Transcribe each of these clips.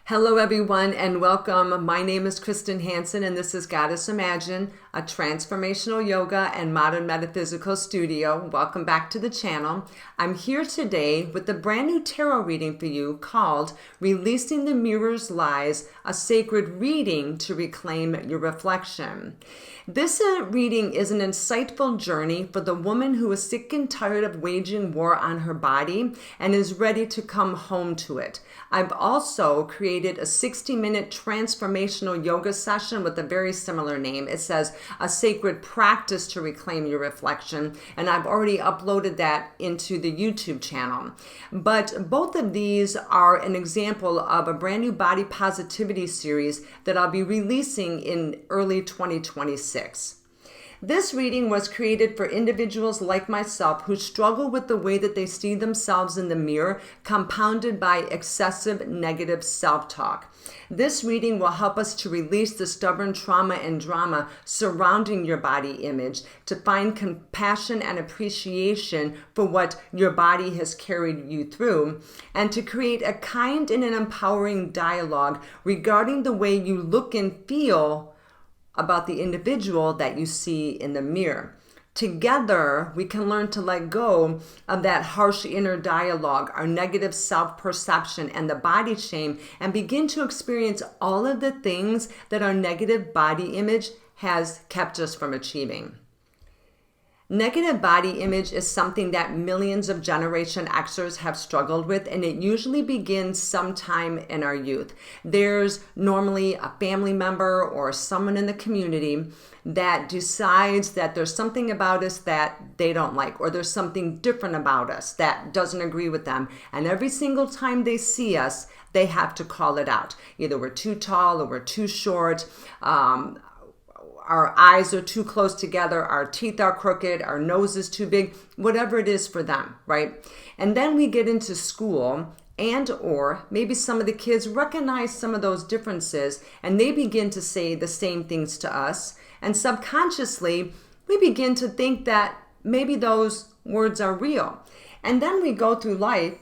Hello everyone and welcome. My name is Krysten Hansyn and this is Goddess Imagine, a transformational yoga and modern metaphysical studio. Welcome back to the channel. I'm here today with a brand new tarot reading for you called Releasing the Mirror's Lies, a sacred reading to reclaim your reflection. This reading is an insightful journey for the woman who is sick and tired of waging war on her body and is ready to come home to it. I've also created a 60-minute transformational yoga session with a very similar name. It says a sacred practice to reclaim your reflection, and I've already uploaded that into the YouTube channel. But both of these are an example of a brand new body positivity series that I'll be releasing in early 2026. This reading was created for individuals like myself who struggle with the way that they see themselves in the mirror, compounded by excessive negative self-talk. This reading will help us to release the stubborn trauma and drama surrounding your body image, to find compassion and appreciation for what your body has carried you through, and to create a kind and an empowering dialogue regarding the way you look and feel about the individual that you see in the mirror. Together, we can learn to let go of that harsh inner dialogue, our negative self-perception, and the body shame, and begin to experience all of the things that our negative body image has kept us from achieving. Negative body image is something that millions of Generation Xers have struggled with, and it usually begins sometime in our youth. There's normally a family member or someone in the community that decides that there's something about us that they don't like, or there's something different about us that doesn't agree with them. And every single time they see us, they have to call it out. Either we're too tall or we're too short, our eyes are too close together, our teeth are crooked, our nose is too big, whatever it is for them, right? And then we get into school, and or maybe some of the kids recognize some of those differences and they begin to say the same things to us. And subconsciously, we begin to think that maybe those words are real. And then we go through life.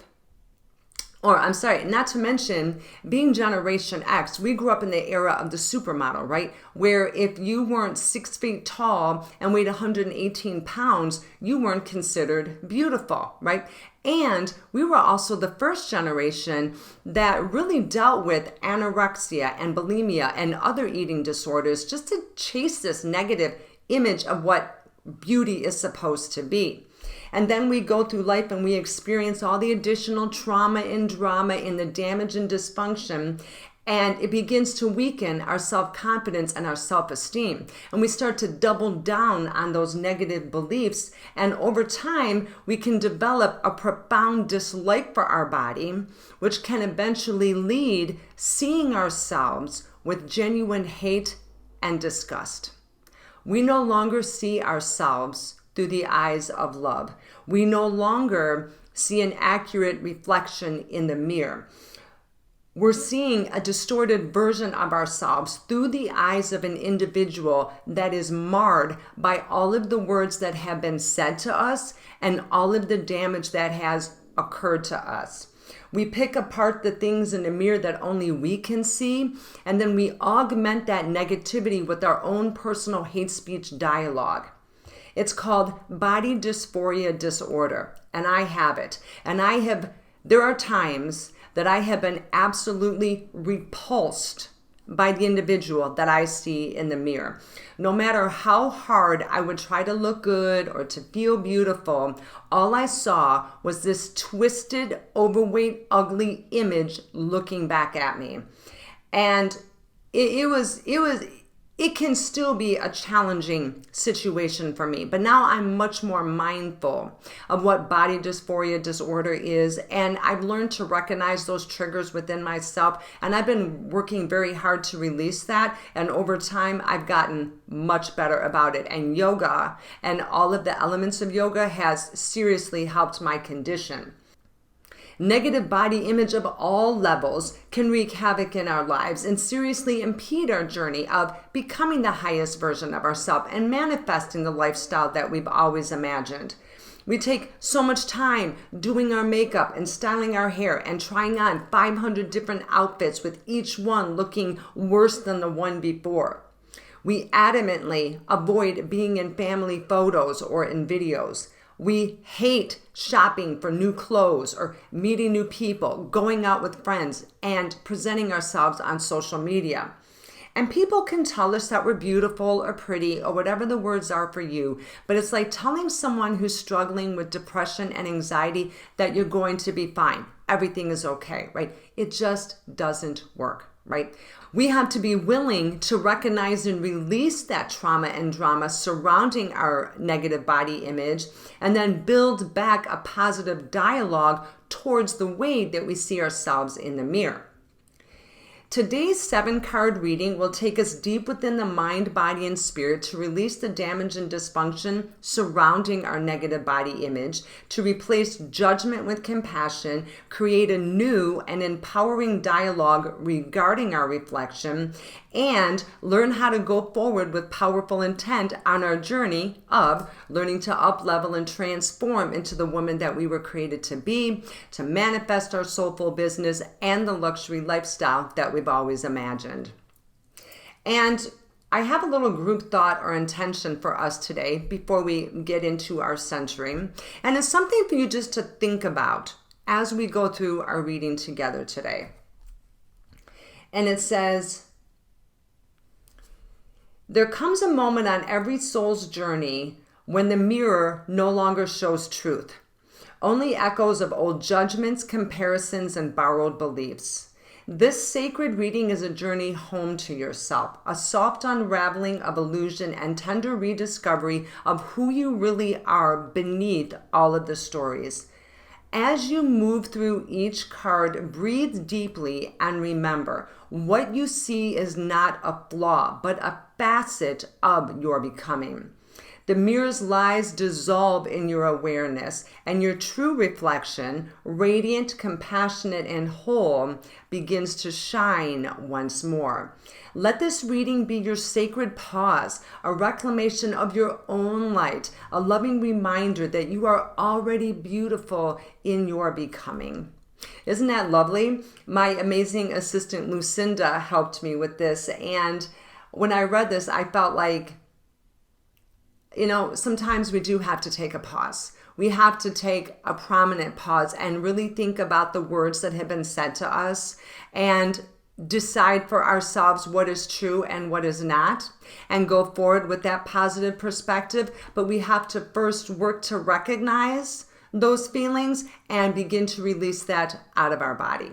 Not to mention being Generation X, we grew up in the era of the supermodel, right? Where if you weren't 6 feet tall and weighed 118 pounds, you weren't considered beautiful, right? And we were also the first generation that really dealt with anorexia and bulimia and other eating disorders just to chase this negative image of what beauty is supposed to be. And then we go through life and we experience all the additional trauma and drama and the damage and dysfunction, and it begins to weaken our self-confidence and our self-esteem. And we start to double down on those negative beliefs, and over time we can develop a profound dislike for our body, which can eventually lead seeing ourselves with genuine hate and disgust. We no longer see ourselves through the eyes of love. We no longer see an accurate reflection in the mirror. We're seeing a distorted version of ourselves through the eyes of an individual that is marred by all of the words that have been said to us and all of the damage that has occurred to us. We pick apart the things in the mirror that only we can see, and then we augment that negativity with our own personal hate speech dialogue. It's called body dysphoria disorder, and I have it. And there are times that I have been absolutely repulsed by the individual that I see in the mirror. No matter how hard I would try to look good or to feel beautiful, all I saw was this twisted, overweight, ugly image looking back at me. And it can still be a challenging situation for me, but now I'm much more mindful of what body dysphoria disorder is, and I've learned to recognize those triggers within myself, and I've been working very hard to release that, and over time I've gotten much better about it, and yoga and all of the elements of yoga has seriously helped my condition. Negative body image of all levels can wreak havoc in our lives and seriously impede our journey of becoming the highest version of ourselves and manifesting the lifestyle that we've always imagined. We take so much time doing our makeup and styling our hair and trying on 500 different outfits with each one looking worse than the one before. We adamantly avoid being in family photos or in videos. We hate shopping for new clothes or meeting new people, going out with friends, and presenting ourselves on social media. And people can tell us that we're beautiful or pretty or whatever the words are for you, but it's like telling someone who's struggling with depression and anxiety that you're going to be fine. Everything is okay, right? It just doesn't work, right? We have to be willing to recognize and release that trauma and drama surrounding our negative body image, and then build back a positive dialogue towards the way that we see ourselves in the mirror. Today's 7-card reading will take us deep within the mind, body, and spirit to release the damage and dysfunction surrounding our negative body image, to replace judgment with compassion, create a new and empowering dialogue regarding our reflection, and learn how to go forward with powerful intent on our journey of learning to up-level and transform into the woman that we were created to be, to manifest our soulful business and the luxury lifestyle that we've always imagined. And I have a little group thought or intention for us today before we get into our centering. And it's something for you just to think about as we go through our reading together today. And it says, there comes a moment on every soul's journey when the mirror no longer shows truth, only echoes of old judgments, comparisons, and borrowed beliefs. This sacred reading is a journey home to yourself, a soft unraveling of illusion and tender rediscovery of who you really are beneath all of the stories. As you move through each card, breathe deeply and remember, what you see is not a flaw, but a facet of your becoming. The mirror's lies dissolve in your awareness, and your true reflection, radiant, compassionate, and whole, begins to shine once more. Let this reading be your sacred pause, a reclamation of your own light, a loving reminder that you are already beautiful in your becoming. Isn't that lovely? My amazing assistant Lucinda helped me with this, and when I read this, I felt like, sometimes we do have to take a pause. We have to take a prominent pause and really think about the words that have been said to us and decide for ourselves what is true and what is not, and go forward with that positive perspective. But we have to first work to recognize those feelings and begin to release that out of our body.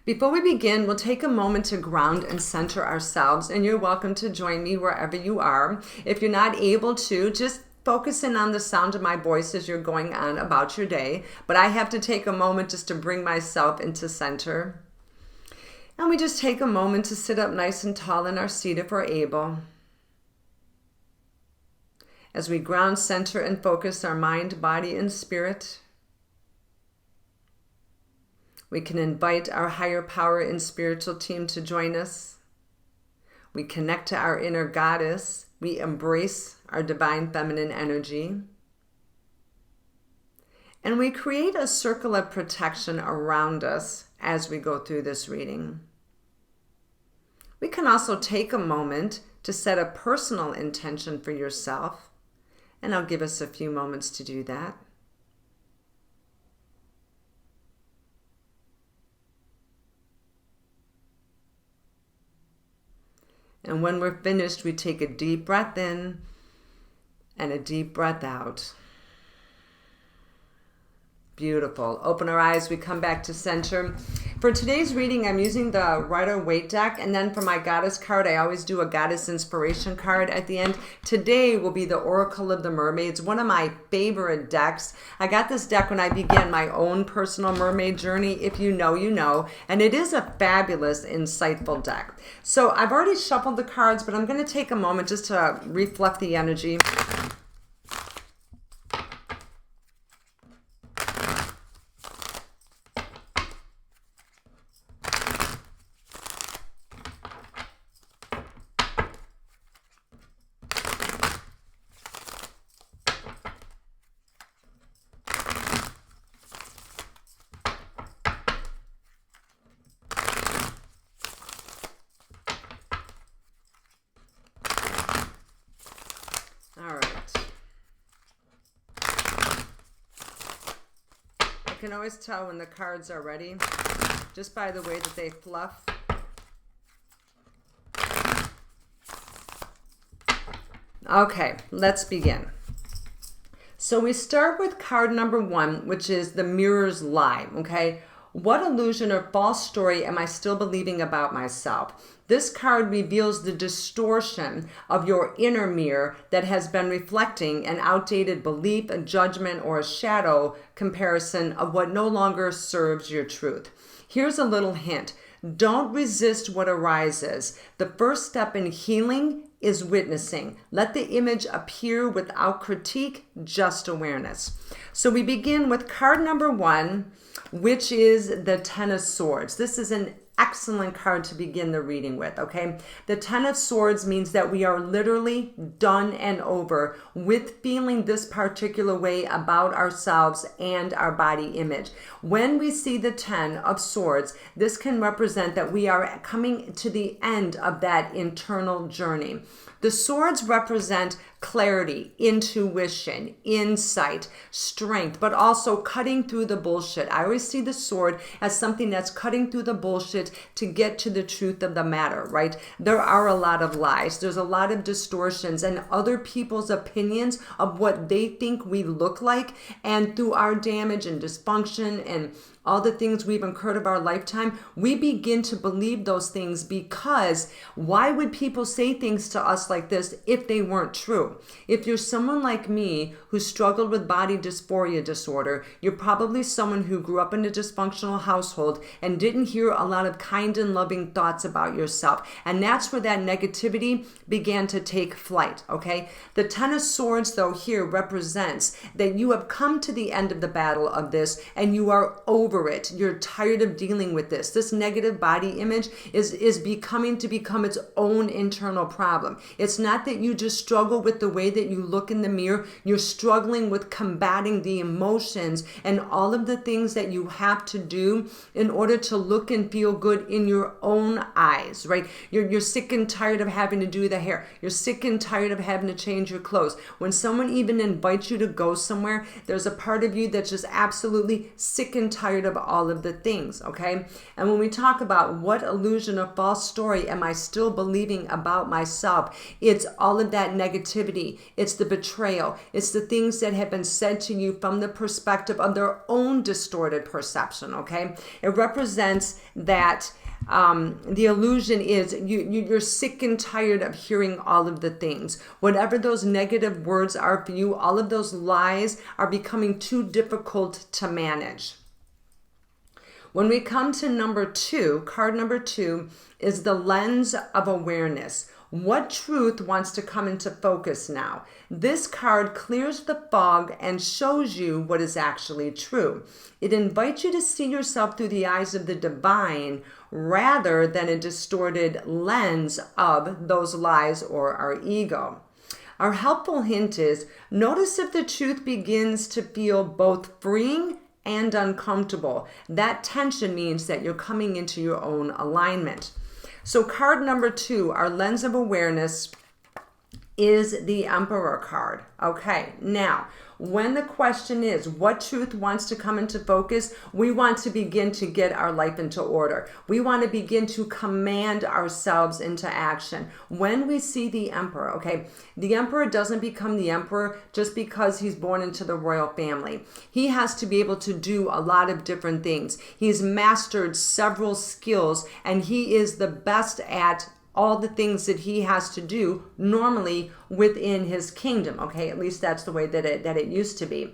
Before we begin, we'll take a moment to ground and center ourselves, and you're welcome to join me wherever you are. If you're not able to, just focus in on the sound of my voice as you're going on about your day. But I have to take a moment just to bring myself into center. And we just take a moment to sit up nice and tall in our seat if we're able. As we ground, center, and focus our mind, body, and spirit, we can invite our higher power and spiritual team to join us. We connect to our inner goddess. We embrace our divine feminine energy. And we create a circle of protection around us as we go through this reading. We can also take a moment to set a personal intention for yourself, and I'll give us a few moments to do that. And when we're finished, we take a deep breath in and a deep breath out. Beautiful. Open our eyes. We come back to center. For today's reading, I'm using the Rider-Waite deck. And then for my goddess card, I always do a goddess inspiration card at the end. Today will be the Oracle of the Mermaids, one of my favorite decks. I got this deck when I began my own personal mermaid journey. If you know, you know. And it is a fabulous, insightful deck. So I've already shuffled the cards, but I'm going to take a moment just to reflect the energy. can always tell when the cards are ready just by the way that they fluff. Okay, let's begin. So we start with card number 1, which is the mirror's lie, okay? What illusion or false story am I still believing about myself? This card reveals the distortion of your inner mirror that has been reflecting an outdated belief, a judgment, or a shadow comparison of what no longer serves your truth. Here's a little hint. Don't resist what arises. The first step in healing is witnessing. Let the image appear without critique, just awareness. So we begin with card number 1, which is the Ten of Swords. This is an excellent card to begin the reading with, okay? The Ten of Swords means that we are literally done and over with feeling this particular way about ourselves and our body image. When we see the Ten of Swords, this can represent that we are coming to the end of that internal journey. The swords represent clarity, intuition, insight, strength, but also cutting through the bullshit. I always see the sword as something that's cutting through the bullshit to get to the truth of the matter, right? There are a lot of lies. There's a lot of distortions and other people's opinions of what they think we look like. And through our damage and dysfunction and all the things we've incurred of our lifetime, we begin to believe those things because why would people say things to us like this if they weren't true? If you're someone like me who struggled with body dysphoria disorder, you're probably someone who grew up in a dysfunctional household and didn't hear a lot of kind and loving thoughts about yourself. And that's where that negativity began to take flight, okay? The Ten of Swords, though, here represents that you have come to the end of the battle of this and you are over it. You're tired of dealing with this. This negative body image is becoming its own internal problem. It's not that you just struggle with the way that you look in the mirror. You're struggling with combating the emotions and all of the things that you have to do in order to look and feel good in your own eyes, right? You're sick and tired of having to do the hair. You're sick and tired of having to change your clothes. When someone even invites you to go somewhere, there's a part of you that's just absolutely sick and tired of all of the things, okay? And when we talk about what illusion or false story am I still believing about myself, it's all of that negativity. It's the betrayal. It's the things that have been said to you from the perspective of their own distorted perception, okay? It represents that the illusion is you're sick and tired of hearing all of the things. Whatever those negative words are for you, all of those lies are becoming too difficult to manage. When we come to number 2, card number 2 is the lens of awareness. What truth wants to come into focus now? This card clears the fog and shows you what is actually true. It invites you to see yourself through the eyes of the divine rather than a distorted lens of those lies or our ego. Our helpful hint is notice if the truth begins to feel both freeing and uncomfortable. That tension means that you're coming into your own alignment. So card number 2, our lens of awareness, is the Emperor card. Okay, now, when the question is what truth wants to come into focus, we want to begin to get our life into order. We want to begin to command ourselves into action. When we see the Emperor, okay, the Emperor doesn't become the Emperor just because he's born into the royal family. He has to be able to do a lot of different things. He's mastered several skills and he is the best at all the things that he has to do normally within his kingdom. Okay, at least that's the way that it used to be.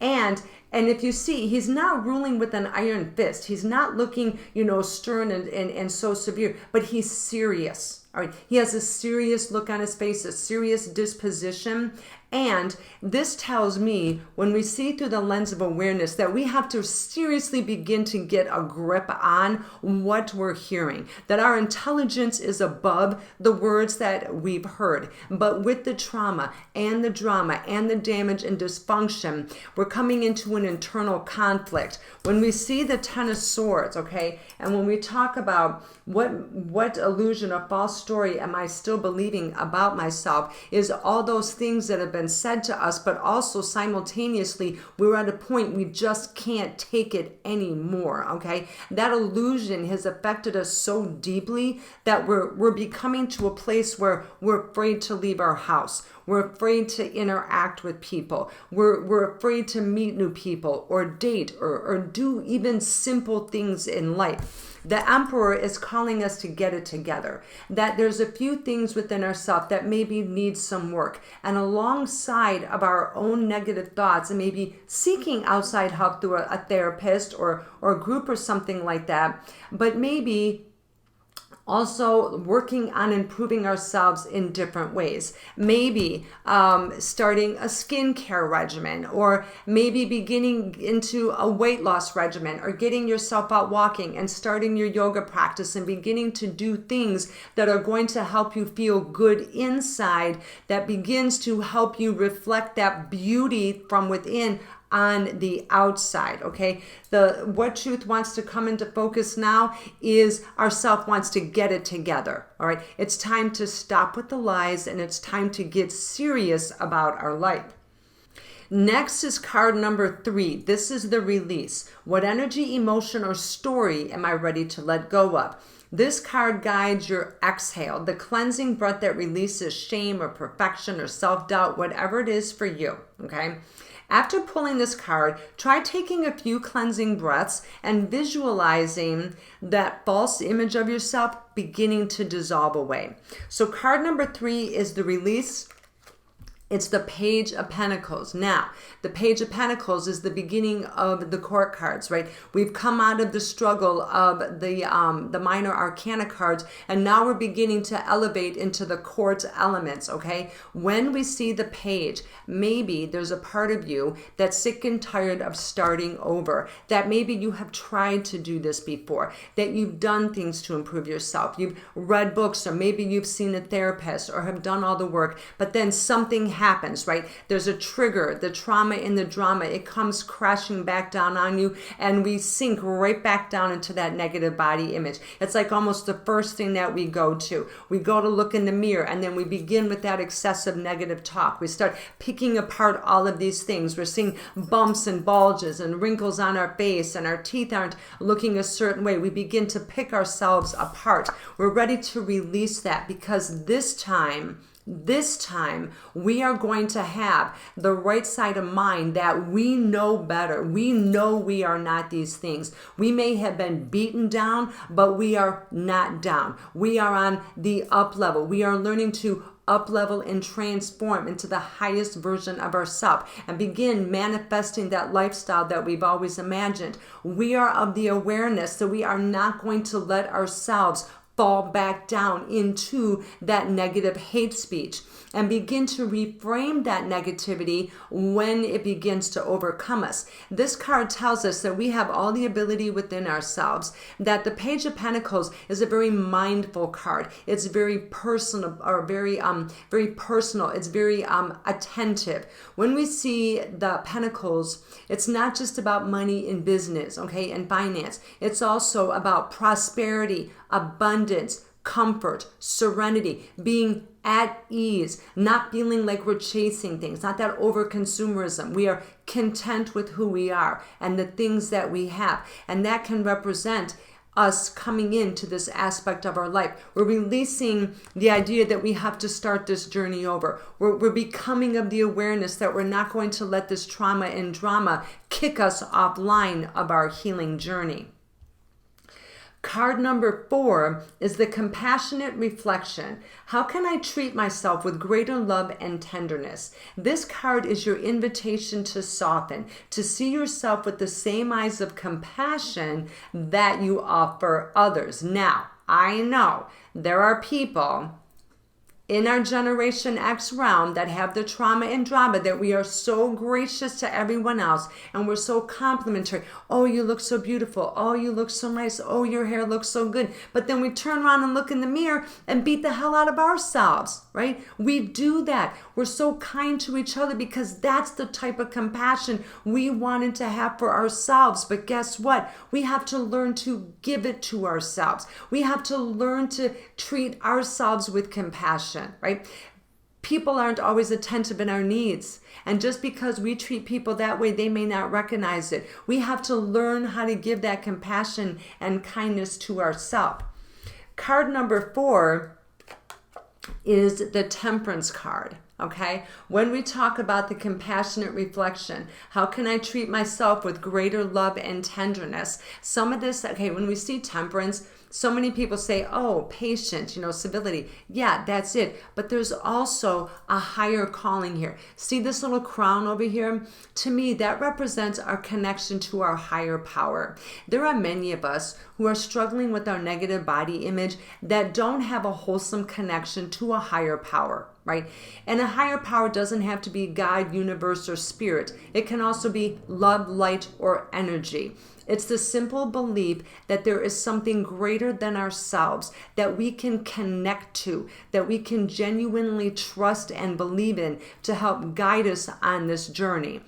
And if you see, he's not ruling with an iron fist. He's not looking, stern and so severe, but he's serious. All right, he has a serious look on his face, a serious disposition. And this tells me when we see through the lens of awareness that we have to seriously begin to get a grip on what we're hearing, that our intelligence is above the words that we've heard. But with the trauma and the drama and the damage and dysfunction, we're coming into an internal conflict. When we see the Ten of Swords, okay, and when we talk about what illusion or false story am I still believing about myself? Is all those things that have been said to us, but also simultaneously, we're at a point we just can't take it anymore, okay? That illusion has affected us so deeply that we're becoming to a place where we're afraid to leave our house. We're afraid to interact with people. We're afraid to meet new people or date or do even simple things in life. The Emperor is calling us to get it together, that there's a few things within ourselves that maybe need some work. And alongside of our own negative thoughts and maybe seeking outside help through a therapist or a group or something like that, but maybe also working on improving ourselves in different ways. Maybe starting a skincare regimen, or maybe beginning into a weight loss regimen, or getting yourself out walking and starting your yoga practice and beginning to do things that are going to help you feel good inside, that begins to help you reflect that beauty from within on the outside, okay? What truth wants to come into focus now is our self wants to get it together, all right? It's time to stop with the lies, and it's time to get serious about our life. Next is card number 3. This is the release. What energy, emotion, or story am I ready to let go of? This card guides your exhale, the cleansing breath that releases shame or perfection or self-doubt, whatever it is for you, okay? After pulling this card, try taking a few cleansing breaths and visualizing that false image of yourself beginning to dissolve away. So card number 3 is the release. It's the Page of Pentacles. Now, the Page of Pentacles is the beginning of the court cards, right? We've come out of the struggle of the minor arcana cards, and now we're beginning to elevate into the court elements, okay? When we see the page, maybe there's a part of you that's sick and tired of starting over, that maybe you have tried to do this before, that you've done things to improve yourself, you've read books, or maybe you've seen a therapist or have done all the work, but then something happens, right? There's a trigger, the trauma in the drama, it comes crashing back down on you, and we sink right back down into that negative body image. It's like almost the first thing that we go to. We go to look in the mirror, and then we begin with that excessive negative talk. We start picking apart all of these things. We're seeing bumps and bulges and wrinkles on our face, and our teeth aren't looking a certain way. We begin to pick ourselves apart. We're ready to release that, because this time we are going to have the right side of mind that we know better. We know we are not these things. We may have been beaten down, but we are not down. We are on the up level. We are learning to up level and transform into the highest version of ourselves and begin manifesting that lifestyle that we've always imagined. We are of the awareness that we are not going to let ourselves fall back down into that negative hate speech, and begin to reframe that negativity when it begins to overcome us. This card tells us that we have all the ability within ourselves, that the Page of Pentacles is a very mindful card. It's very personal, or very personal. It's very attentive. When we see the Pentacles, it's not just about money and business, okay, and finance. It's also about prosperity, abundance, comfort, serenity, being at ease, not feeling like we're chasing things, not that over-consumerism. We are content with who we are and the things that we have. And that can represent us coming into this aspect of our life. We're releasing the idea that we have to start this journey over. We're becoming of the awareness that we're not going to let this trauma and drama kick us offline of our healing journey. Card number 4 is the compassionate reflection. How can I treat myself with greater love and tenderness? This card is your invitation to soften, to see yourself with the same eyes of compassion that you offer others. Now, I know there are people in our Generation X realm that have the trauma and drama, that we are so gracious to everyone else and we're so complimentary. Oh, you look so beautiful. Oh, you look so nice. Oh, your hair looks so good. But then we turn around and look in the mirror and beat the hell out of ourselves, right? We do that. We're so kind to each other because that's the type of compassion we wanted to have for ourselves. But guess what? We have to learn to give it to ourselves. We have to learn to treat ourselves with compassion. Right? People aren't always attentive in our needs. And just because we treat people that way, they may not recognize it. We have to learn how to give that compassion and kindness to ourselves. Card number 4 is the Temperance card. Okay? When we talk about the compassionate reflection, how can I treat myself with greater love and tenderness? Some of this, okay, when we see temperance, so many people say, oh, patient, civility. Yeah, that's it. But there's also a higher calling here. See this little crown over here? To me, that represents our connection to our higher power. There are many of us who are struggling with our negative body image that don't have a wholesome connection to a higher power. Right? And a higher power doesn't have to be God, universe, or spirit. It can also be love, light, or energy. It's the simple belief that there is something greater than ourselves that we can connect to, that we can genuinely trust and believe in to help guide us on this journey.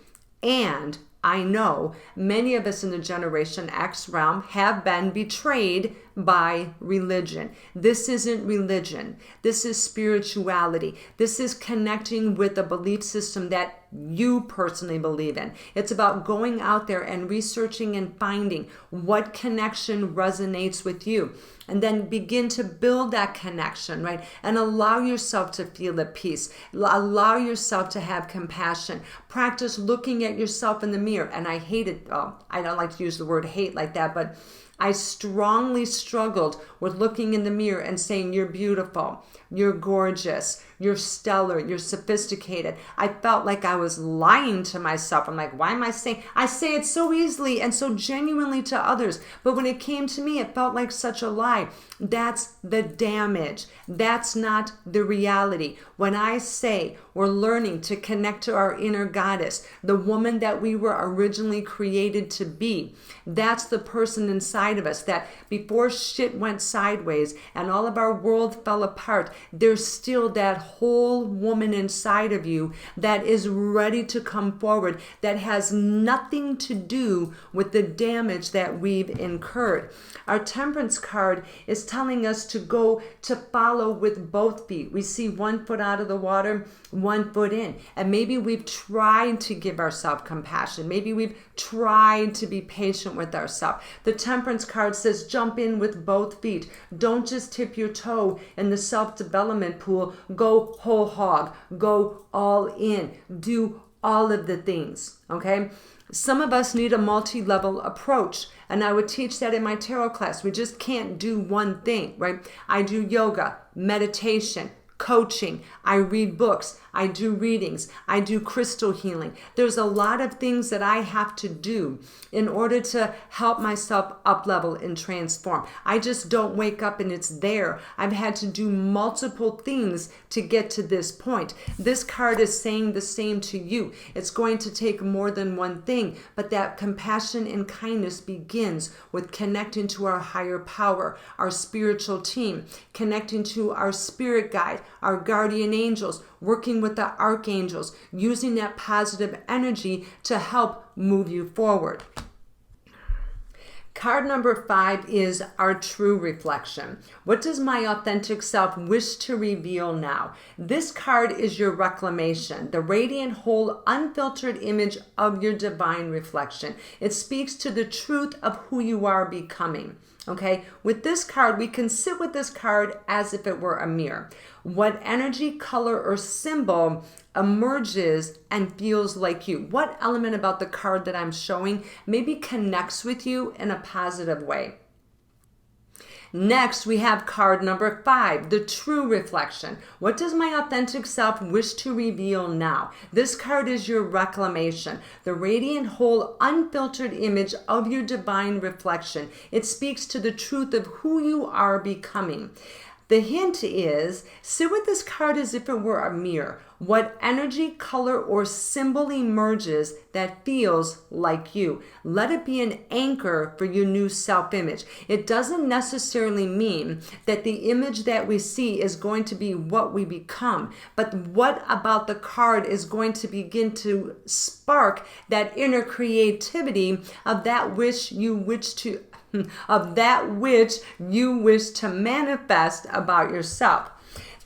And I know many of us in the Generation X realm have been betrayed by religion. This isn't religion. This is spirituality. This is connecting with a belief system that you personally believe in. It's about going out there and researching and finding what connection resonates with you. And then begin to build that connection, right? And allow yourself to feel at peace. Allow yourself to have compassion. Practice looking at yourself in the mirror. And I hate it. I don't like to use the word hate like that, but I strongly struggled with looking in the mirror and saying, you're beautiful, you're gorgeous, you're stellar, you're sophisticated. I felt like I was lying to myself. I'm like, why am I saying? I say it so easily and so genuinely to others. But when it came to me, it felt like such a lie. That's the damage. That's not the reality. When I say we're learning to connect to our inner goddess, the woman that we were originally created to be, that's the person inside of us that before shit went sideways and all of our world fell apart, there's still that whole woman inside of you that is ready to come forward, that has nothing to do with the damage that we've incurred. Our Temperance card is telling us to go to follow with both feet. We see 1 foot out of the water, 1 foot in. And maybe we've tried to give ourselves compassion. Maybe we've tried to be patient with ourselves. The Temperance card says jump in with both feet. Don't just tip your toe in the self-development pool. Go whole hog. Go all in. Do all of the things, okay? Some of us need a multi-level approach, and I would teach that in my tarot class. We just can't do one thing, right? I do yoga, meditation, coaching, I read books, I do readings, I do crystal healing. There's a lot of things that I have to do in order to help myself up level and transform. I just don't wake up and it's there. I've had to do multiple things to get to this point. This card is saying the same to you. It's going to take more than one thing, but that compassion and kindness begins with connecting to our higher power, our spiritual team, connecting to our spirit guide, our guardian angels, working with the archangels, using that positive energy to help move you forward. Card number 5 is our true reflection. What does my authentic self wish to reveal now? This card is your reclamation, the radiant, whole, unfiltered image of your divine reflection. It speaks to the truth of who you are becoming. Okay, with this card, we can sit with this card as if it were a mirror. What energy, color, or symbol emerges and feels like you? What element about the card that I'm showing maybe connects with you in a positive way? Next, we have card number 5, the true reflection. What does my authentic self wish to reveal now? This card is your reclamation, the radiant, whole, unfiltered image of your divine reflection. It speaks to the truth of who you are becoming. The hint is, sit with this card as if it were a mirror. What energy, color, or symbol emerges that feels like you? Let it be an anchor for your new self-image. It doesn't necessarily mean that the image that we see is going to be what we become, but what about the card is going to begin to spark that inner creativity of that which you wish to manifest about yourself.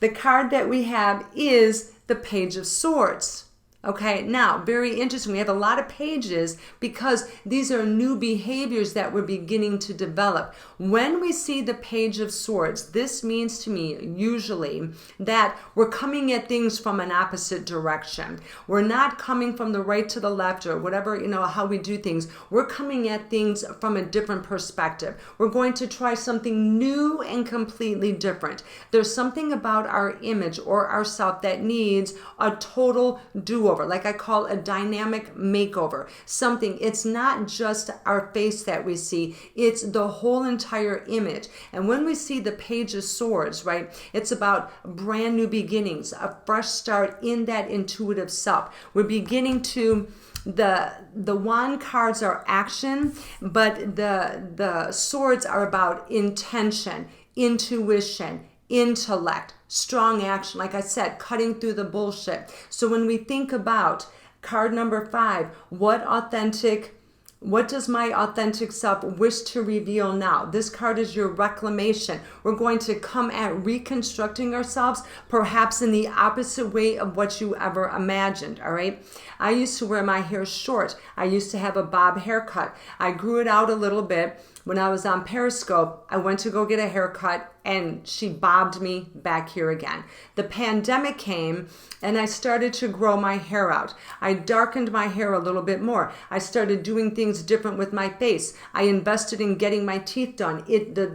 The card that we have is the Page of Swords. Okay, now, very interesting. We have a lot of pages because these are new behaviors that we're beginning to develop. When we see the Page of Swords, this means to me usually that we're coming at things from an opposite direction. We're not coming from the right to the left or whatever, how we do things. We're coming at things from a different perspective. We're going to try something new and completely different. There's something about our image or ourself that needs a total do-over. Like I call a dynamic makeover. It's not just our face that we see, it's the whole entire image. And when we see the Page of Swords, right, it's about brand new beginnings, a fresh start in that intuitive self. We're beginning to the wand cards are action, but the swords are about intention, intuition, intellect, strong action, like I said, cutting through the bullshit. So when we think about card number 5, what does my authentic self wish to reveal now? This card is your reclamation. We're going to come at reconstructing ourselves, perhaps in the opposite way of what you ever imagined, all right? I used to wear my hair short. I used to have a bob haircut. I grew it out a little bit. When I was on Periscope, I went to go get a haircut and she bobbed me back here again. The pandemic came and I started to grow my hair out. I darkened my hair a little bit more. I started doing things different with my face. I invested in getting my teeth done.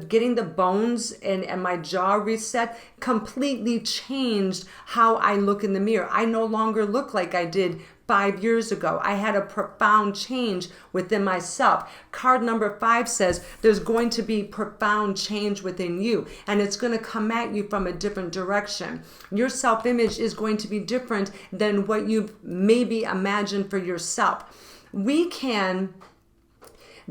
Getting the bones and my jaw reset completely changed how I look in the mirror. I no longer look like I did 5 years ago. I had a profound change within myself. Card number 5 says there's going to be profound change within you, and it's going to come at you from a different direction. Your self-image is going to be different than what you've maybe imagined for yourself.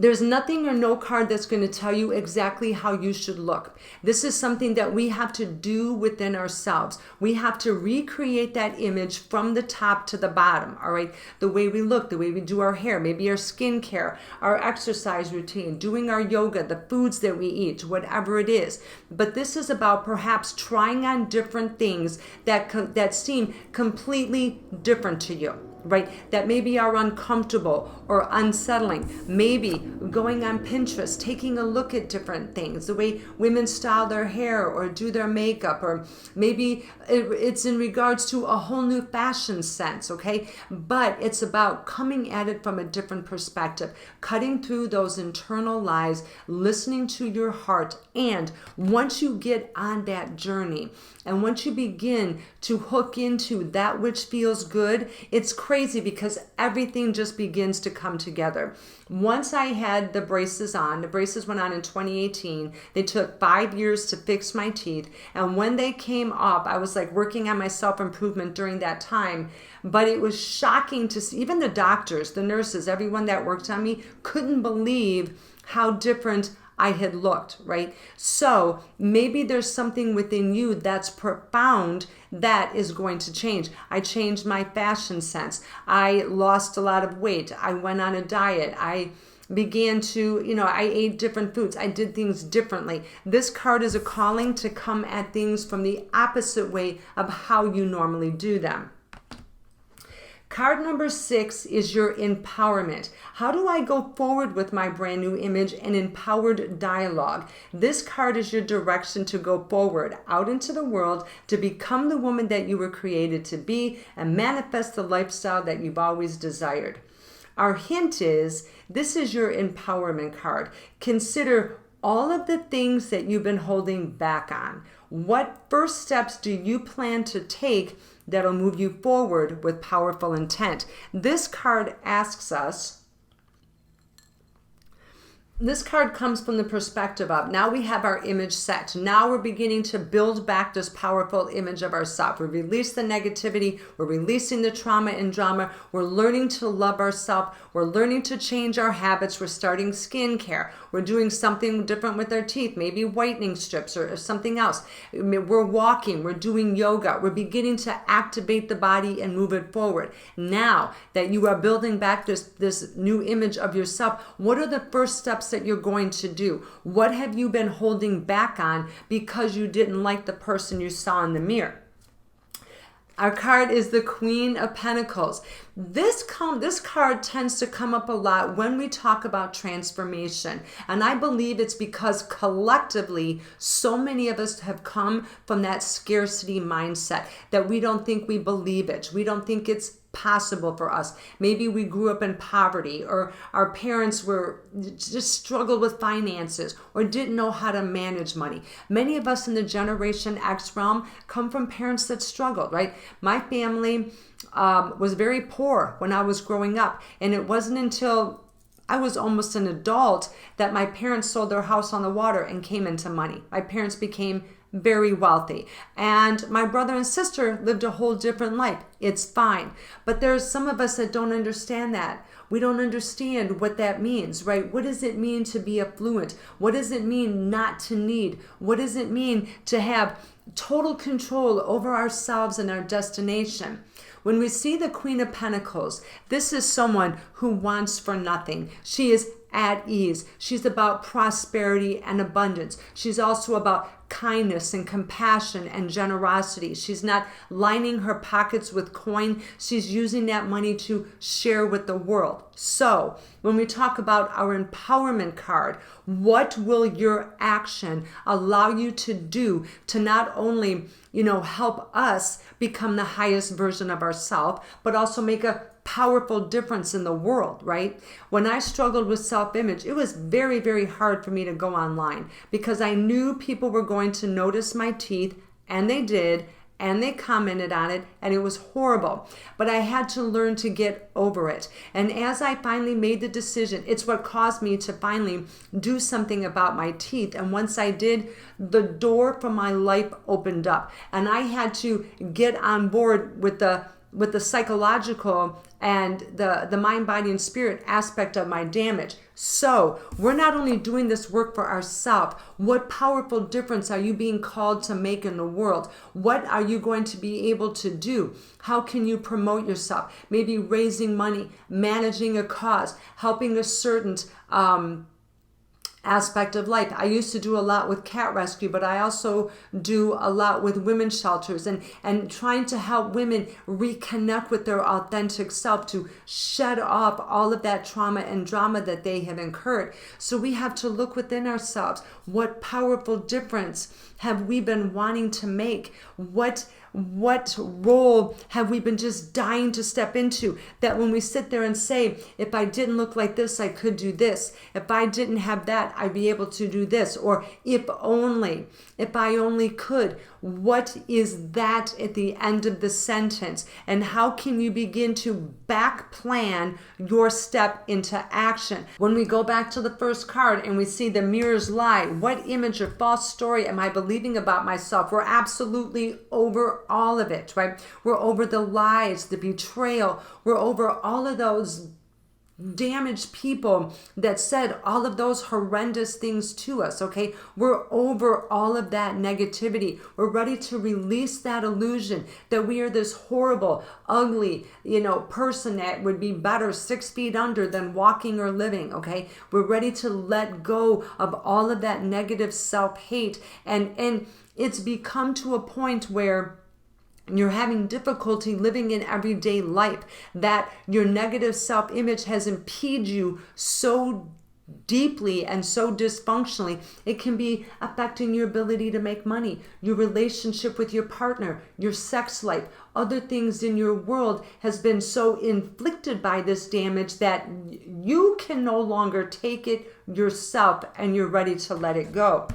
There's nothing or no card that's going to tell you exactly how you should look. This is something that we have to do within ourselves. We have to recreate that image from the top to the bottom, all right? The way we look, the way we do our hair, maybe our skincare, our exercise routine, doing our yoga, the foods that we eat, whatever it is. But this is about perhaps trying on different things that seem completely different to you. Right? That maybe are uncomfortable or unsettling. Maybe going on Pinterest, taking a look at different things, the way women style their hair or do their makeup, or maybe it's in regards to a whole new fashion sense, okay? But it's about coming at it from a different perspective, cutting through those internal lies, listening to your heart. And once you get on that journey, and once you begin to hook into that which feels good, it's crazy because everything just begins to come together. Once I had the braces on, the braces went on in 2018. They took 5 years to fix my teeth. And when they came up, I was like working on my self-improvement during that time. But it was shocking to see, even the doctors, the nurses, everyone that worked on me couldn't believe how different I had looked, right? So maybe there's something within you that's profound that is going to change. I changed my fashion sense. I lost a lot of weight. I went on a diet. I began to, I ate different foods. I did things differently. This card is a calling to come at things from the opposite way of how you normally do them. Card number 6 is your empowerment. How do I go forward with my brand new image and empowered dialogue? This card is your direction to go forward out into the world to become the woman that you were created to be and manifest the lifestyle that you've always desired. Our hint is, this is your empowerment card. Consider all of the things that you've been holding back on. What first steps do you plan to take that'll move you forward with powerful intent? This card asks us, this card comes from the perspective of now we have our image set. Now we're beginning to build back this powerful image of ourselves. We release the negativity. We're releasing the trauma and drama. We're learning to love ourselves. We're learning to change our habits. We're starting skincare. We're doing something different with our teeth, maybe whitening strips or something else. We're walking. We're doing yoga. We're beginning to activate the body and move it forward. Now that you are building back this new image of yourself, what are the first steps that you're going to do? What have you been holding back on because you didn't like the person you saw in the mirror? Our card is the Queen of Pentacles. This card tends to come up a lot when we talk about transformation. And I believe it's because collectively, so many of us have come from that scarcity mindset that we don't think we believe it. We don't think it's possible for us. Maybe we grew up in poverty, or our parents were just struggled with finances or didn't know how to manage money. Many of us in the Generation X realm come from parents that struggled, right? My family was very poor when I was growing up, and it wasn't until I was almost an adult that my parents sold their house on the water and came into money. My parents became very wealthy. And my brother and sister lived a whole different life. It's fine. But there's some of us that don't understand that. We don't understand what that means, right? What does it mean to be affluent? What does it mean not to need? What does it mean to have total control over ourselves and our destination? When we see the Queen of Pentacles, this is someone who wants for nothing. She is at ease. She's about prosperity and abundance. She's also about kindness and compassion and generosity. She's not lining her pockets with coin. She's using that money to share with the world. So when we talk about our empowerment card, what will your action allow you to do to not only, help us become the highest version of ourselves, but also make a powerful difference in the world, right? When I struggled with self-image, it was very, very hard for me to go online because I knew people were going to notice my teeth, and they did, and they commented on it, and it was horrible. But I had to learn to get over it. And as I finally made the decision, it's what caused me to finally do something about my teeth. And once I did, the door for my life opened up. And I had to get on board with the psychological and the mind, body, and spirit aspect of my damage. So we're not only doing this work for ourselves. What powerful difference are you being called to make in the world? What are you going to be able to do? How can you promote yourself? Maybe raising money, managing a cause, helping a certain aspect of life. I used to do a lot with cat rescue, but I also do a lot with women's shelters and trying to help women reconnect with their authentic self, to shed off all of that trauma and drama that they have incurred. So we have to look within ourselves. What powerful difference have we been wanting to make? What role have we been just dying to step into, that when we sit there and say, if I didn't look like this, I could do this. If I didn't have that, I'd be able to do this. Or if I only could. What is that at the end of the sentence? And how can you begin to back plan your step into action? When we go back to the first card and we see the mirror's lie, what image or false story am I believing about myself? We're absolutely over all of it, right? We're over the lies, the betrayal. We're over all of those damaged people that said all of those horrendous things to us, okay? We're over all of that negativity. We're ready to release that illusion that we are this horrible, ugly, person that would be better 6 feet under than walking or living, okay? We're ready to let go of all of that negative self-hate. And it's become to a point where you're having difficulty living in everyday life, that your negative self-image has impeded you so deeply and so dysfunctionally, it can be affecting your ability to make money, your relationship with your partner, your sex life. Other things in your world has been so inflicted by this damage that you can no longer take it yourself, and you're ready to let it go.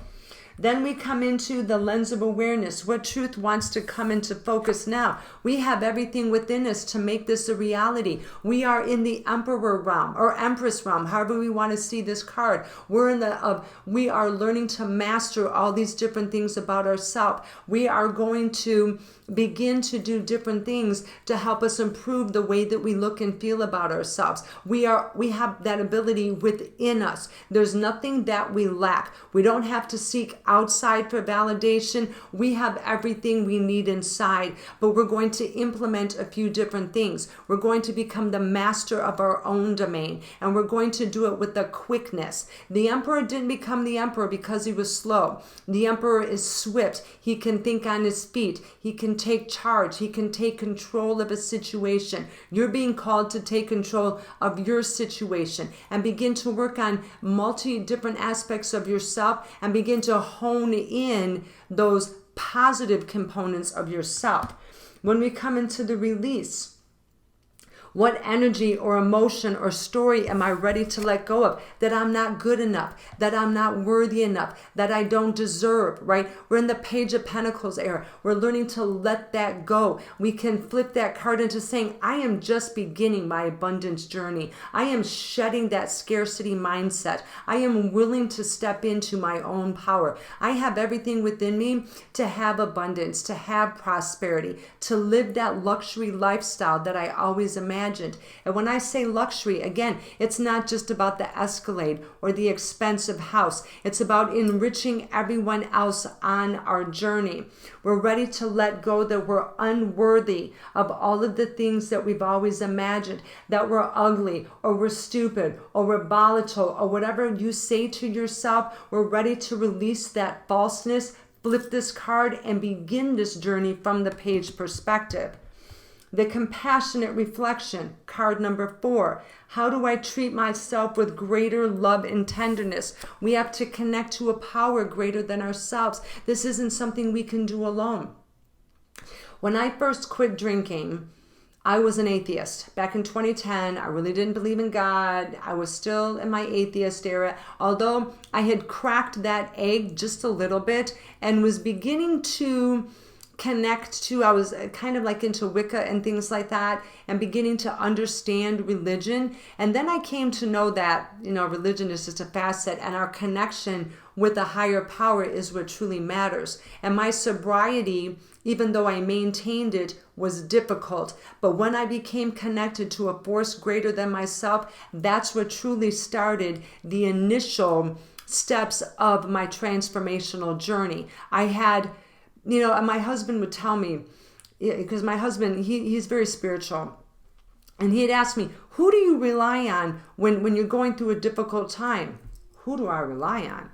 Then we come into the lens of awareness. What truth wants to come into focus now? We have everything within us to make this a reality. We are in the emperor realm or empress realm, however we want to see this card. We are learning to master all these different things about ourselves. We are going to begin to do different things to help us improve the way that we look and feel about ourselves. We have that ability within us. There's nothing that we lack. We don't have to seek outside for validation. We have everything we need inside, but we're going to implement a few different things. We're going to become the master of our own domain, and we're going to do it with a quickness. The emperor didn't become the emperor because he was slow. The emperor is swift. He can think on his feet. He can take charge. He can take control of a situation. You're being called to take control of your situation and begin to work on different aspects of yourself and begin to hone in those positive components of yourself. When we come into the release, what energy or emotion or story am I ready to let go of? That I'm not good enough, that I'm not worthy enough, that I don't deserve, right? We're in the Page of Pentacles era. We're learning to let that go. We can flip that card into saying, I am just beginning my abundance journey. I am shedding that scarcity mindset. I am willing to step into my own power. I have everything within me to have abundance, to have prosperity, to live that luxury lifestyle that I always imagined. And when I say luxury, again, it's not just about the Escalade or the expensive house. It's about enriching everyone else on our journey. We're ready to let go that we're unworthy of all of the things that we've always imagined, that we're ugly or we're stupid or we're volatile or whatever you say to yourself. We're ready to release that falseness, flip this card, and begin this journey from the page perspective. The compassionate reflection, card number 4. How do I treat myself with greater love and tenderness? We have to connect to a power greater than ourselves. This isn't something we can do alone. When I first quit drinking, I was an atheist. Back in 2010, I really didn't believe in God. I was still in my atheist era, although I had cracked that egg just a little bit and was beginning to connect to, I was kind of like into Wicca and things like that, and beginning to understand religion. And then I came to know that, religion is just a facet, and our connection with a higher power is what truly matters. And my sobriety, even though I maintained it, was difficult. But when I became connected to a force greater than myself, that's what truly started the initial steps of my transformational journey. I had my husband would tell me, because my husband, he's very spiritual. And he had asked me, who do you rely on when you're going through a difficult time? Who do I rely on?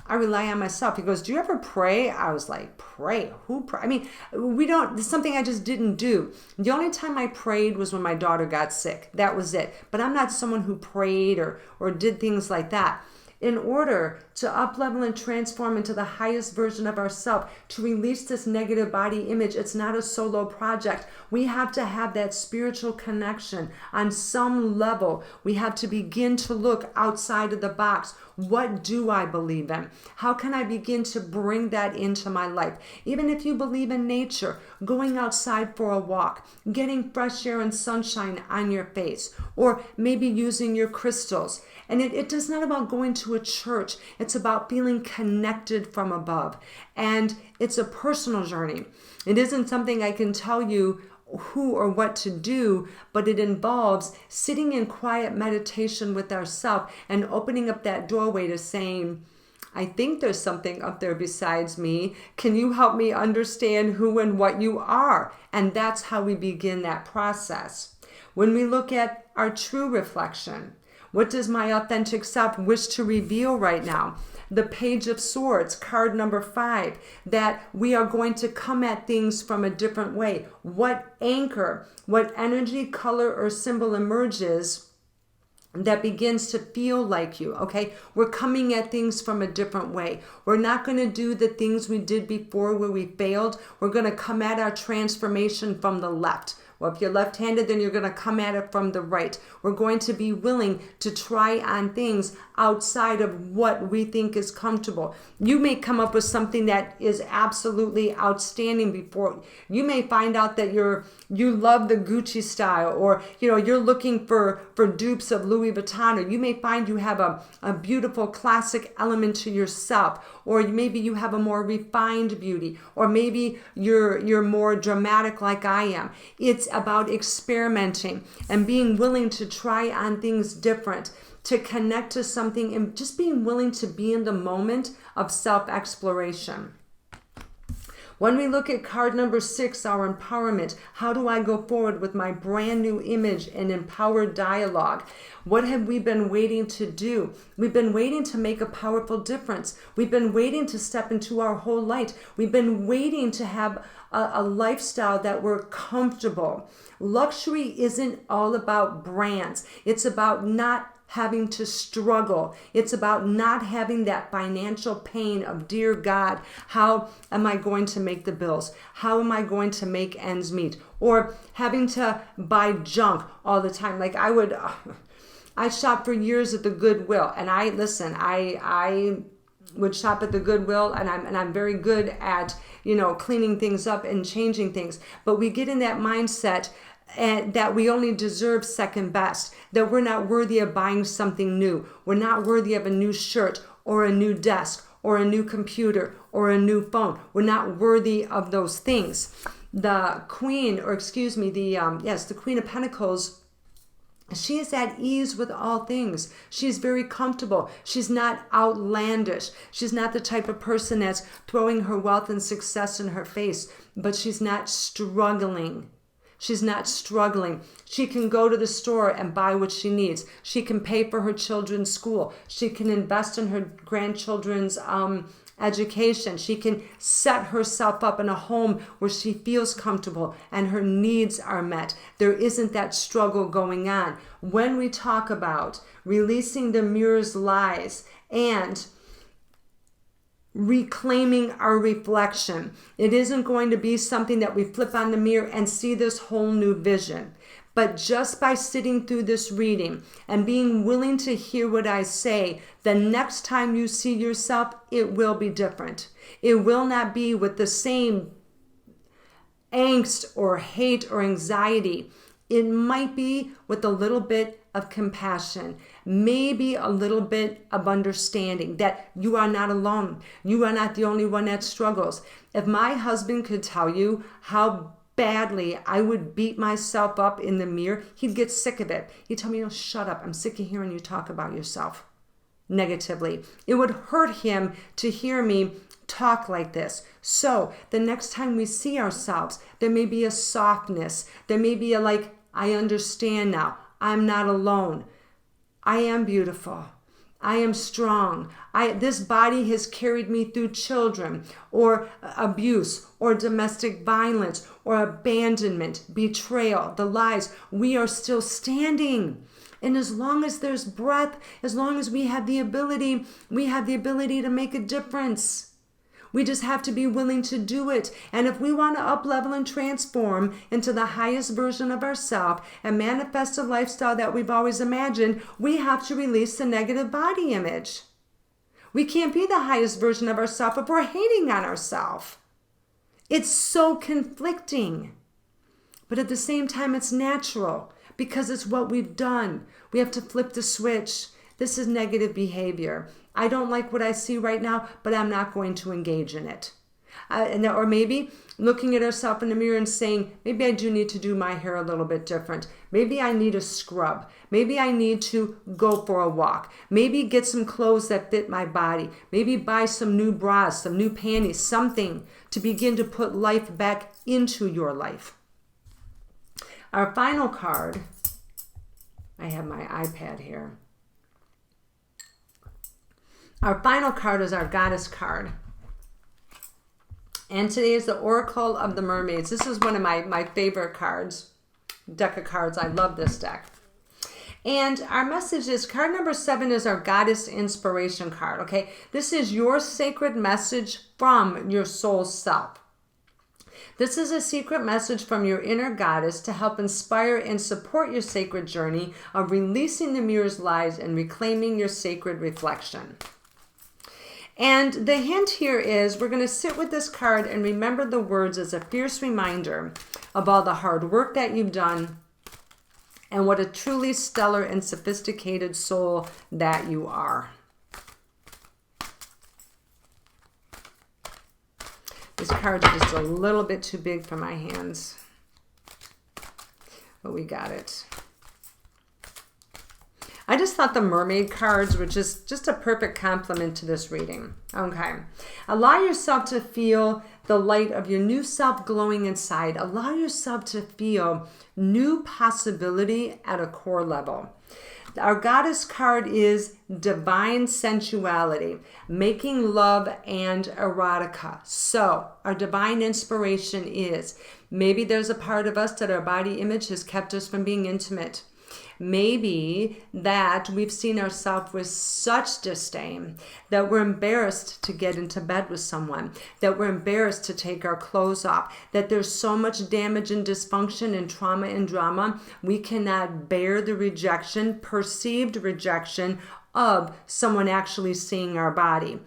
I rely on myself. He goes, do you ever pray? I was like, pray? Who pray? I mean, it's something I just didn't do. The only time I prayed was when my daughter got sick. That was it. But I'm not someone who prayed or did things like that. In order to up-level and transform into the highest version of ourselves, to release this negative body image, it's not a solo project. We have to have that spiritual connection on some level. We have to begin to look outside of the box. What do I believe in? How can I begin to bring that into my life? Even if you believe in nature, going outside for a walk, getting fresh air and sunshine on your face, or maybe using your crystals. And it is not about going to a church. It's about feeling connected from above. And it's a personal journey. It isn't something I can tell you who or what to do, but it involves sitting in quiet meditation with ourselves and opening up that doorway to saying, I think there's something up there besides me. Can you help me understand who and what you are? And that's how we begin that process. When we look at our true reflection, what does my authentic self wish to reveal right now? The Page of Swords, card number 5, that we are going to come at things from a different way. What anchor, what energy, color, or symbol emerges that begins to feel like you, okay? We're coming at things from a different way. We're not going to do the things we did before where we failed. We're going to come at our transformation from the left. Well, if you're left-handed, then you're going to come at it from the right. We're going to be willing to try on things outside of what we think is comfortable. You may come up with something that is absolutely outstanding before. You may find out that you love the Gucci style, or you're looking for dupes of Louis Vuitton, or you may find you have a beautiful classic element to yourself, or maybe you have a more refined beauty, or maybe you're more dramatic like I am. It's about experimenting and being willing to try on things different, to connect to something, and just being willing to be in the moment of self-exploration. When we look at card number 6, our empowerment, how do I go forward with my brand new image and empowered dialogue? What have we been waiting to do? We've been waiting to make a powerful difference. We've been waiting to step into our whole light. We've been waiting to have a lifestyle that we're comfortable. Luxury isn't all about brands. It's about not having to struggle. It's about not having that financial pain of, dear God, how am I going to make the bills? How am I going to make ends meet? Or having to buy junk all the time. Like I shopped for years at the Goodwill, and I would shop at the Goodwill, and I'm very good at cleaning things up and changing things. But we get in that mindset and that we only deserve second best, that we're not worthy of buying something new. We're not worthy of a new shirt or a new desk or a new computer or a new phone. We're not worthy of those things. The Queen of Pentacles, she is at ease with all things. She's very comfortable. She's not outlandish. She's not the type of person that's throwing her wealth and success in her face, but she's not struggling. She's not struggling. She can go to the store and buy what she needs. She can pay for her children's school. She can invest in her grandchildren's education. She can set herself up in a home where she feels comfortable and her needs are met. There isn't that struggle going on. When we talk about releasing the mirror's lies and reclaiming our reflection, it isn't going to be something that we flip on the mirror and see this whole new vision. But just by sitting through this reading and being willing to hear what I say, the next time you see yourself, it will be different. It will not be with the same angst or hate or anxiety. It might be with a little bit of compassion, maybe a little bit of understanding that you are not alone. You are not the only one that struggles. If my husband could tell you how badly I would beat myself up in the mirror, he'd get sick of it. He'd tell me, shut up. I'm sick of hearing you talk about yourself negatively. It would hurt him to hear me talk like this. So the next time we see ourselves, there may be a softness. There may be a I understand now. I'm not alone. I am beautiful. I am strong. This body has carried me through children or abuse or domestic violence or abandonment, betrayal, the lies. We are still standing. And as long as there's breath, as long as we have the ability to make a difference. We just have to be willing to do it. And if we want to up-level and transform into the highest version of ourselves and manifest a lifestyle that we've always imagined, we have to release the negative body image. We can't be the highest version of ourselves if we're hating on ourselves. It's so conflicting. But at the same time, it's natural because it's what we've done. We have to flip the switch. This is negative behavior. I don't like what I see right now, but I'm not going to engage in it. Or maybe looking at ourselves in the mirror and saying, maybe I do need to do my hair a little bit different. Maybe I need a scrub. Maybe I need to go for a walk. Maybe get some clothes that fit my body. Maybe buy some new bras, some new panties, something to begin to put life back into your life. Our final card, I have my iPad here. Our final card is our Goddess card. And today is the Oracle of the Mermaids. This is one of my favorite cards, deck of cards. I love this deck. And our message is card number 7 is our Goddess Inspiration card, okay? This is your sacred message from your soul self. This is a secret message from your inner goddess to help inspire and support your sacred journey of releasing the mirror's lies and reclaiming your sacred reflection. And the hint here is we're going to sit with this card and remember the words as a fierce reminder of all the hard work that you've done and what a truly stellar and sophisticated soul that you are. These cards are just a little bit too big for my hands, but we got it. I just thought the mermaid cards were just a perfect complement to this reading. Okay. Allow yourself to feel the light of your new self glowing inside. Allow yourself to feel new possibility at a core level. Our goddess card is divine sensuality, making love and erotica. So our divine inspiration is maybe there's a part of us that our body image has kept us from being intimate. Maybe that we've seen ourselves with such disdain that we're embarrassed to get into bed with someone, that we're embarrassed to take our clothes off, that there's so much damage and dysfunction and trauma and drama, we cannot bear the rejection, perceived rejection of someone actually seeing our body.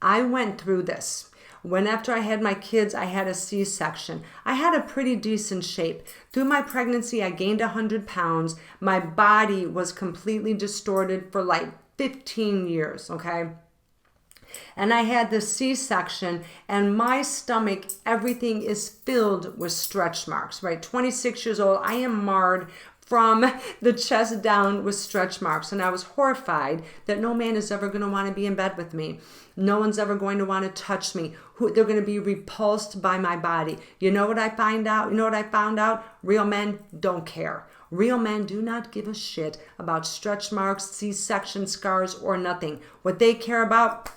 I went through this. When after I had my kids, I had a C-section. I had a pretty decent shape. Through my pregnancy, I gained 100 pounds. My body was completely distorted for like 15 years, okay? And I had the C-section, and my stomach, everything is filled with stretch marks, right? 26 years old, I am marred from the chest down with stretch marks. And I was horrified that no man is ever going to want to be in bed with me. No one's ever going to want to touch me. They're going to be repulsed by my body. You know what I find out? You know what I found out? Real men don't care. Real men do not give a shit about stretch marks, C-section scars, or nothing. What they care about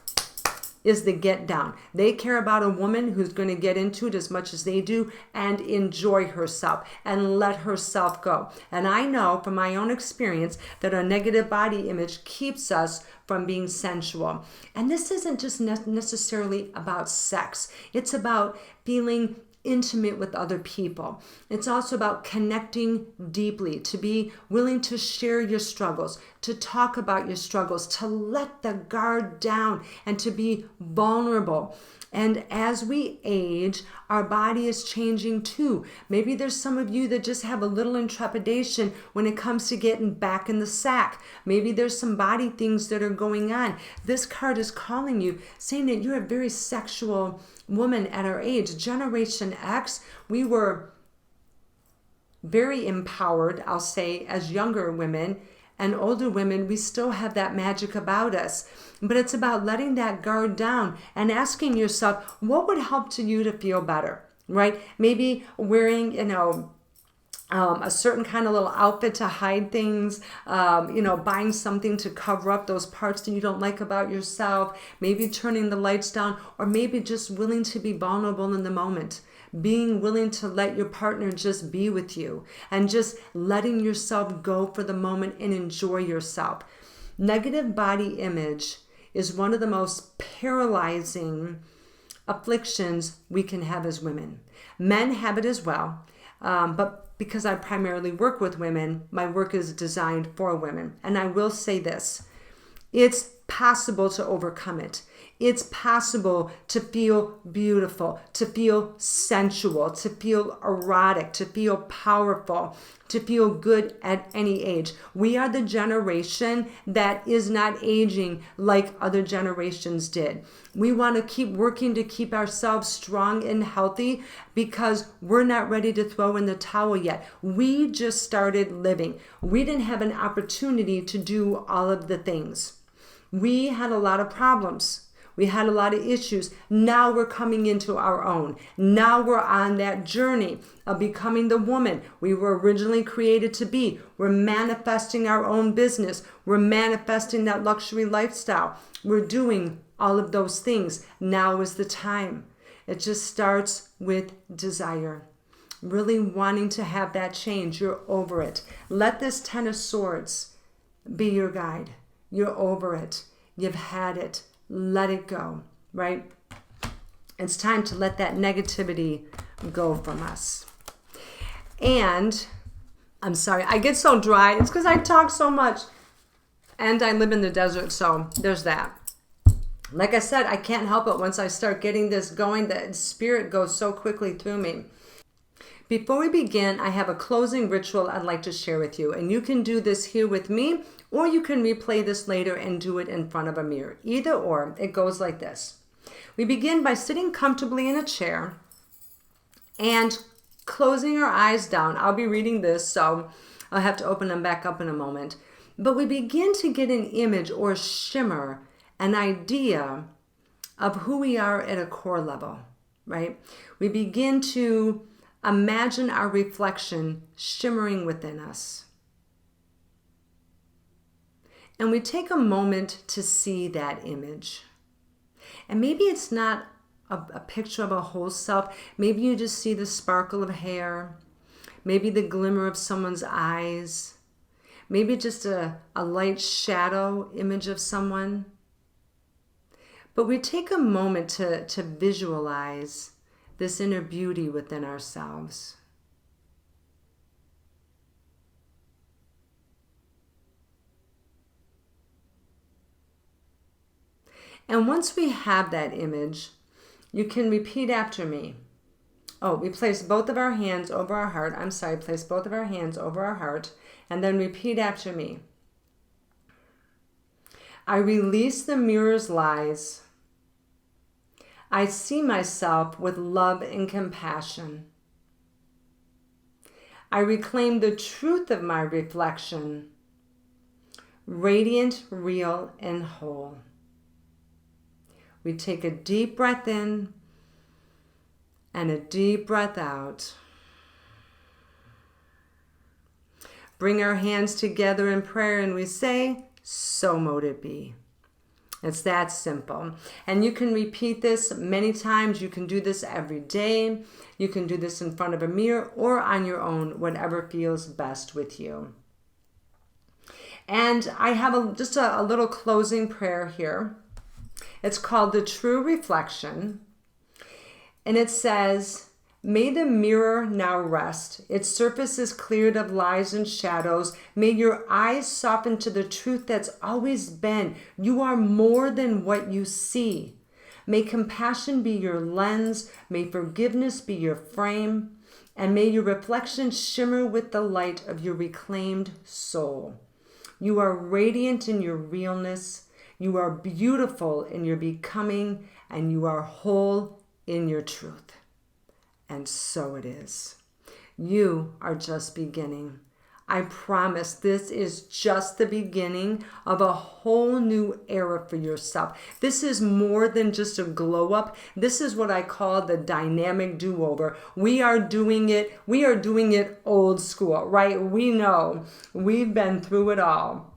is the get down. They care about a woman who's going to get into it as much as they do and enjoy herself and let herself go. And I know from my own experience that our negative body image keeps us from being sensual. And this isn't just necessarily about sex. It's about feeling intimate with other people. It's also about connecting deeply, to be willing to share your struggles, to talk about your struggles, to let the guard down, and to be vulnerable. And as we age, our body is changing too. Maybe there's some of you that just have a little intrepidation when it comes to getting back in the sack. Maybe there's some body things that are going on. This card is calling you, saying that you're a very sexual woman at our age. Generation X, we were very empowered, I'll say, as younger women. And older women, we still have that magic about us. But it's about letting that guard down and asking yourself, what would help to you to feel better, right? Maybe wearing, a certain kind of little outfit to hide things, buying something to cover up those parts that you don't like about yourself, maybe turning the lights down, or maybe just willing to be vulnerable in the moment. Being willing to let your partner just be with you and just letting yourself go for the moment and enjoy yourself. Negative body image is one of the most paralyzing afflictions we can have as women. Men have it as well, but because I primarily work with women, my work is designed for women. And I will say this, it's possible to overcome it. It's possible to feel beautiful, to feel sensual, to feel erotic, to feel powerful, to feel good at any age. We are the generation that is not aging like other generations did. We want to keep working to keep ourselves strong and healthy because we're not ready to throw in the towel yet. We just started living. We didn't have an opportunity to do all of the things. We had a lot of problems. We had a lot of issues. Now we're coming into our own. Now we're on that journey of becoming the woman we were originally created to be. We're manifesting our own business. We're manifesting that luxury lifestyle. We're doing all of those things. Now is the time. It just starts with desire. Really wanting to have that change. You're over it. Let this Ten of Swords be your guide. You're over it. You've had it. Let it go, right? It's time to let that negativity go from us. And I'm sorry, I get so dry. It's because I talk so much. And I live in the desert, so there's that. Like I said, I can't help it. Once I start getting this going, the spirit goes so quickly through me. Before we begin, I have a closing ritual I'd like to share with you. And you can do this here with me, or you can replay this later and do it in front of a mirror. Either or, it goes like this. We begin by sitting comfortably in a chair and closing our eyes down. I'll be reading this, so I'll have to open them back up in a moment. But we begin to get an image or shimmer, an idea of who we are at a core level, right? We begin to imagine our reflection shimmering within us. And we take a moment to see that image. And maybe it's not a picture of a whole self. Maybe you just see the sparkle of hair, maybe the glimmer of someone's eyes, maybe just a light shadow image of someone. But we take a moment to visualize this inner beauty within ourselves. And once we have that image, you can repeat after me. Oh, we place both of our hands over our heart. Place both of our hands over our heart, and then repeat after me. I release the mirror's lies. I see myself with love and compassion. I reclaim the truth of my reflection, radiant, real, and whole. We take a deep breath in and a deep breath out. Bring our hands together in prayer and we say, so mote it be. It's that simple. And you can repeat this many times. You can do this every day. You can do this in front of a mirror or on your own, whatever feels best with you. And I have just a little closing prayer here. It's called the True Reflection. And it says, may the mirror now rest. Its surface is cleared of lies and shadows. May your eyes soften to the truth that's always been. You are more than what you see. May compassion be your lens. May forgiveness be your frame. And may your reflection shimmer with the light of your reclaimed soul. You are radiant in your realness. You are beautiful in your becoming, and you are whole in your truth. And so it is. You are just beginning. I promise this is just the beginning of a whole new era for yourself. This is more than just a glow up. This is what I call the dynamic do-over. We are doing it old school, right? We know we've been through it all.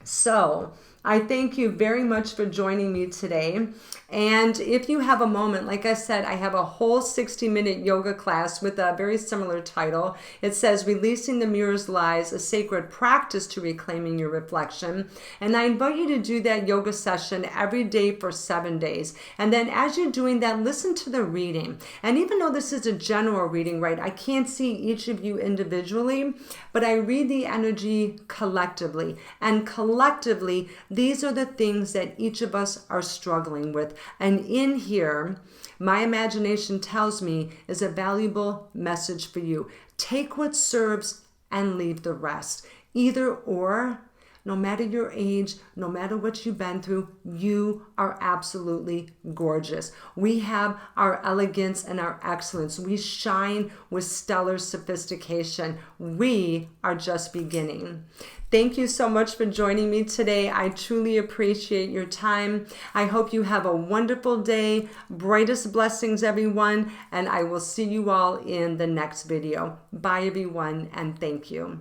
So I thank you very much for joining me today. And if you have a moment, like I said, I have a whole 60-minute yoga class with a very similar title. It says, Releasing the Mirror's Lies, a Sacred Practice to Reclaiming Your Reflection. And I invite you to do that yoga session every day for 7 days. And then as you're doing that, listen to the reading. And even though this is a general reading, right, I can't see each of you individually, but I read the energy collectively. And collectively, these are the things that each of us are struggling with. And in here, my imagination tells me is a valuable message for you. Take what serves and leave the rest. Either or, no matter your age, no matter what you've been through, you are absolutely gorgeous. We have our elegance and our excellence. We shine with stellar sophistication. We are just beginning. Thank you so much for joining me today. I truly appreciate your time. I hope you have a wonderful day. Brightest blessings, everyone. And I will see you all in the next video. Bye, everyone, and thank you.